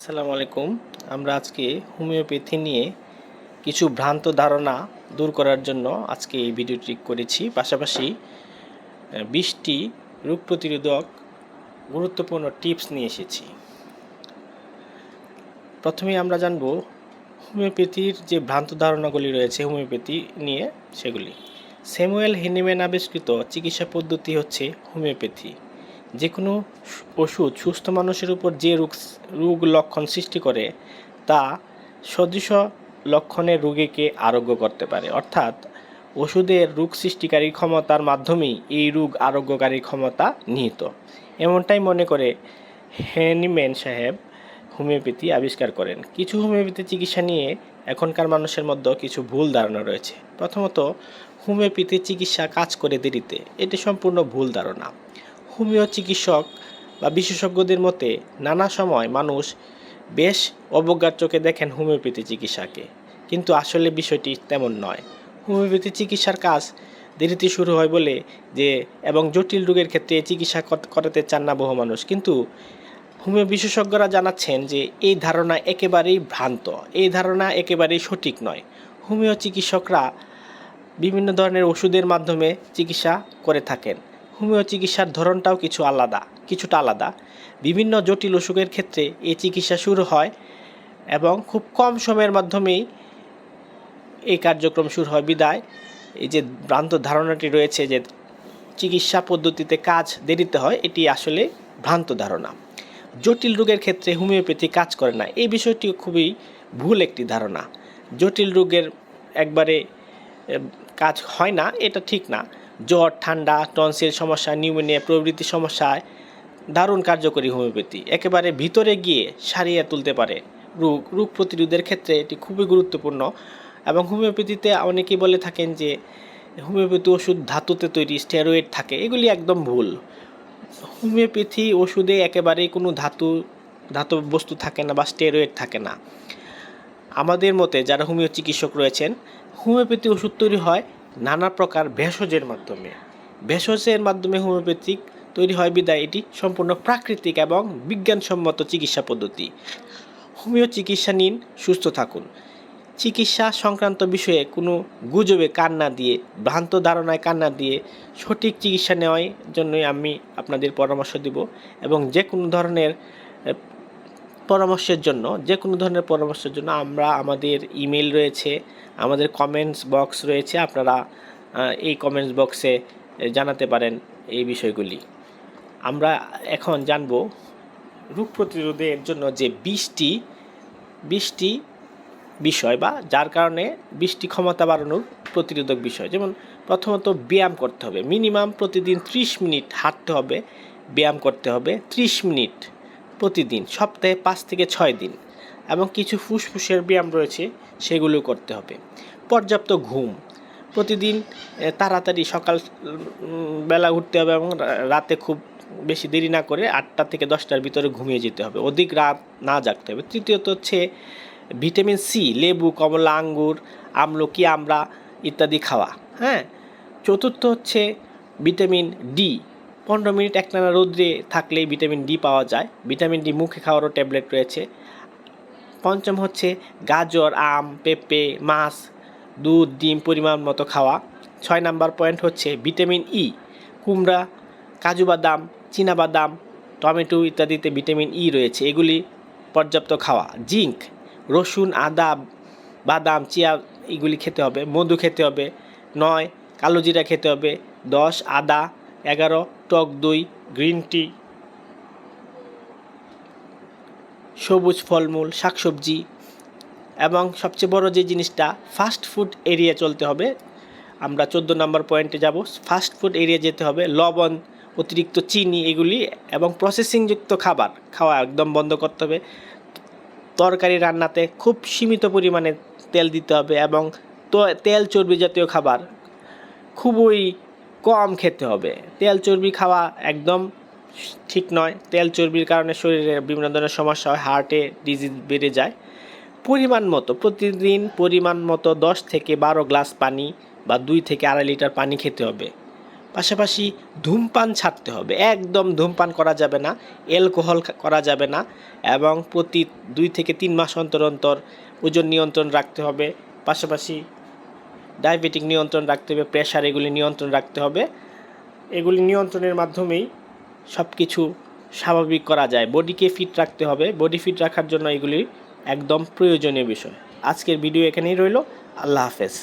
আসসালামু আলাইকুম। আমরা আজকে হোমিওপ্যাথি নিয়ে কিছু ভ্রান্ত ধারণা দূর করার জন্য আজকে এই ভিডিওটি করেছি। পাশাপাশি 20টি রোগ প্রতিরোধক গুরুত্বপূর্ণ টিপস নিয়ে এসেছি। প্রথমেই আমরা জানব হোমিওপ্যাথির যে ভ্রান্ত ধারণাগুলি রয়েছে হোমিওপ্যাথি নিয়ে সেগুলি। স্যামুয়েল হ্যানিম্যান আবিষ্কৃত চিকিৎসা পদ্ধতি হচ্ছে হোমিওপ্যাথি। যে কোনো ওষুধ সুস্থ মানুষের উপর যে রোগ লক্ষণ সৃষ্টি করে তা সদৃশ লক্ষণের রোগীকে আরোগ্য করতে পারে। অর্থাৎ ওষুধের রোগ সৃষ্টিকারী ক্ষমতার মাধ্যমেই এই রোগ আরোগ্যকারী ক্ষমতা নিহিত। এমনটাই মনে করে হ্যানিম্যান সাহেব হোমিওপ্যাথি আবিষ্কার করেন। কিছু হোমিওপ্যাথি চিকিৎসা নিয়ে এখনকার মানুষের মধ্যে কিছু ভুল ধারণা রয়েছে। প্রথমত, হোমিওপ্যাথি চিকিৎসা কাজ করে দেরিতে। এটি সম্পূর্ণ ভুল ধারণা। হোমিও চিকিৎসক বা বিশেষজ্ঞদের মতে নানা সময় মানুষ বেশ অবজ্ঞার চোখে দেখেন হোমিওপ্যাথি চিকিৎসাকে, কিন্তু আসলে বিষয়টি তেমন নয়। হোমিওপ্যাথি চিকিৎসার কাজ দেরিতে শুরু হয় বলে এবং জটিল রোগের ক্ষেত্রে চিকিৎসা করাতে চান না বহু মানুষ। কিন্তু হোমিও বিশেষজ্ঞরা জানাচ্ছেন যে এই ধারণা একেবারেই ভ্রান্ত, এই ধারণা একেবারেই সঠিক নয়। হোমিও চিকিৎসকরা বিভিন্ন ধরনের ওষুধের মাধ্যমে চিকিৎসা করে থাকেন। হোমিও চিকিৎসার ধরনটাও কিছুটা আলাদা। বিভিন্ন জটিল অসুখের ক্ষেত্রে এই চিকিৎসা শুরু হয় এবং খুব কম সময়ের মাধ্যমেই এই কার্যক্রম শুরু হয়। বিদায় এই যে ভ্রান্ত ধারণাটি রয়েছে যে চিকিৎসা পদ্ধতিতে কাজ দেরিতে হয়, এটি আসলে ভ্রান্ত ধারণা। জটিল রোগের ক্ষেত্রে হোমিওপ্যাথি কাজ করে না, এই বিষয়টি খুবই ভুল একটি ধারণা। জটিল রোগের একবারে কাজ হয় না, এটা ঠিক না। জ্বর, ঠান্ডা, টনসিল সমস্যা, নিউমোনিয়া প্রভৃতি সমস্যায় দারুণ কার্যকরী হোমিওপ্যাথি। একেবারে ভিতরে গিয়ে সারিয়ে তুলতে পারে রোগ প্রতিরোধের ক্ষেত্রে এটি খুবই গুরুত্বপূর্ণ। এবং হোমিওপ্যাথিতে অনেকেই বলে থাকেন যে হোমিওপ্যাথি ওষুধ ধাতুতে তৈরি, স্টেরয়েড থাকে। এগুলি একদম ভুল। হোমিওপ্যাথি ওষুধে একেবারেই কোনো ধাতব বস্তু থাকে না বা স্টেরয়েড থাকে না। আমাদের মতে যারা হোমিও চিকিৎসক রয়েছেন, হোমিওপ্যাথি ওষুধ তৈরি হয় নানা প্রকার ভেষজের মাধ্যমে হোমিওপ্যাথিক তৈরি হয়। বিদায় এটি সম্পূর্ণ প্রাকৃতিক এবং বিজ্ঞানসম্মত চিকিৎসা পদ্ধতি। হোমিও চিকিৎসা নিন, সুস্থ থাকুন। চিকিৎসা সংক্রান্ত বিষয়ে কোনো গুজবে কান না দিয়ে, ভ্রান্ত ধারণায় কান না দিয়ে সঠিক চিকিৎসা নেওয়ার জন্যই আমি আপনাদের পরামর্শ দিব। এবং যে কোনো ধরনের পরামর্শের জন্য আমাদের ইমেল রয়েছে, আমাদের কমেন্টস বক্স রয়েছে। আপনারা এই কমেন্টস বক্সে জানাতে পারেন এই বিষয়গুলি। আমরা এখন জানব রোগ প্রতিরোধের জন্য যে 20টি বিষয় বা যার কারণে 20টি ক্ষমতা বাড়ানোর প্রতিরোধক বিষয়। যেমন প্রথমত, ব্যায়াম করতে হবে। মিনিমাম প্রতিদিন 30 মিনিট হাঁটতে হবে, ব্যায়াম করতে হবে 30 মিনিট প্রতিদিন, সপ্তাহে 5 থেকে 6 দিন। এবং কিছু ফুসফুসের ব্যায়াম রয়েছে, সেগুলো করতে হবে। পর্যাপ্ত ঘুম, প্রতিদিন তাড়াতাড়ি সকাল বেলা উঠতে হবে এবং রাতে খুব বেশি দেরি না করে 8টা থেকে 10টার ভিতরে ঘুমিয়ে যেতে হবে, অধিক রাত না জাগতে হবে। তৃতীয়ত হচ্ছে ভিটামিন সি, লেবু, কমলা, আঙ্গুর, আমলকি, আমড়া ইত্যাদি খাওয়া। চতুর্থ হচ্ছে ভিটামিন ডি। 15 মিনিট একটানা রোদ্রে থাকলেই ভিটামিন ডি পাওয়া যায়। ভিটামিন ডি মুখে খাওয়ারও ট্যাবলেট রয়েছে। পঞ্চম হচ্ছে গাজর, আম, পেঁপে, মাছ, দুধ, ডিম পরিমাণ মতো খাওয়া। 6 নাম্বার পয়েন্ট হচ্ছে ভিটামিন ই। কুমড়া, কাজু বাদাম, চীনাবাদাম, টমেটো ইত্যাদিতে ভিটামিন ই রয়েছে, এগুলি পর্যাপ্ত খাওয়া। জিঙ্ক, রসুন, আদা, বাদাম, চিয়া এগুলি খেতে হবে। মধু খেতে হবে। 9 কালো জিরা খেতে হবে। 10 আদা। 11 টক দই, গ্রিন টি, সবুজ ফলমূল, শাকসবজি। এবং সবচেয়ে বড় যে জিনিসটা, ফাস্ট ফুড এড়িয়ে চলতে হবে। আমরা 14 নম্বর পয়েন্টে যাব। ফাস্ট ফুড এড়িয়ে যেতে হবে। লবণ, অতিরিক্ত চিনি এগুলি এবং প্রসেসিংযুক্ত খাবার খাওয়া একদম বন্ধ করতে হবে। তরকারি রান্নাতে খুব সীমিত পরিমাণে তেল দিতে হবে এবং তেল চর্বি জাতীয় খাবার খুবই কম খেতে হবে। তেল চর্বি খাওয়া একদম ঠিক নয়। তেল চর্বির কারণে শরীরে বিভিন্ন ধরনের সমস্যা হয়, হার্টে ডিজিজ বেড়ে যায়। প্রতিদিন পরিমাণ মতো 10 থেকে 12 গ্লাস পানি বা 2 থেকে 2.5 লিটার পানি খেতে হবে। পাশাপাশি ধূমপান ছাড়তে হবে, একদম ধূমপান করা যাবে না, অ্যালকোহল করা যাবে না, এবং প্রতি 2 থেকে 3 মাস অন্তর অন্তর ওজন নিয়ন্ত্রণ রাখতে হবে। পাশাপাশি ডায়াবেটিক নিয়ন্ত্রণ রাখতে হবে, প্রেশার এগুলি নিয়ন্ত্রণ রাখতে হবে। এগুলি নিয়ন্ত্রণের মাধ্যমেই সব কিছু স্বাভাবিক করা যায়। বডিকে ফিট রাখতে হবে, বডি ফিট রাখার জন্য এগুলি একদম প্রয়োজনীয় বিষয়। আজকের ভিডিও এখানেই রইল। আল্লাহ হাফেজ।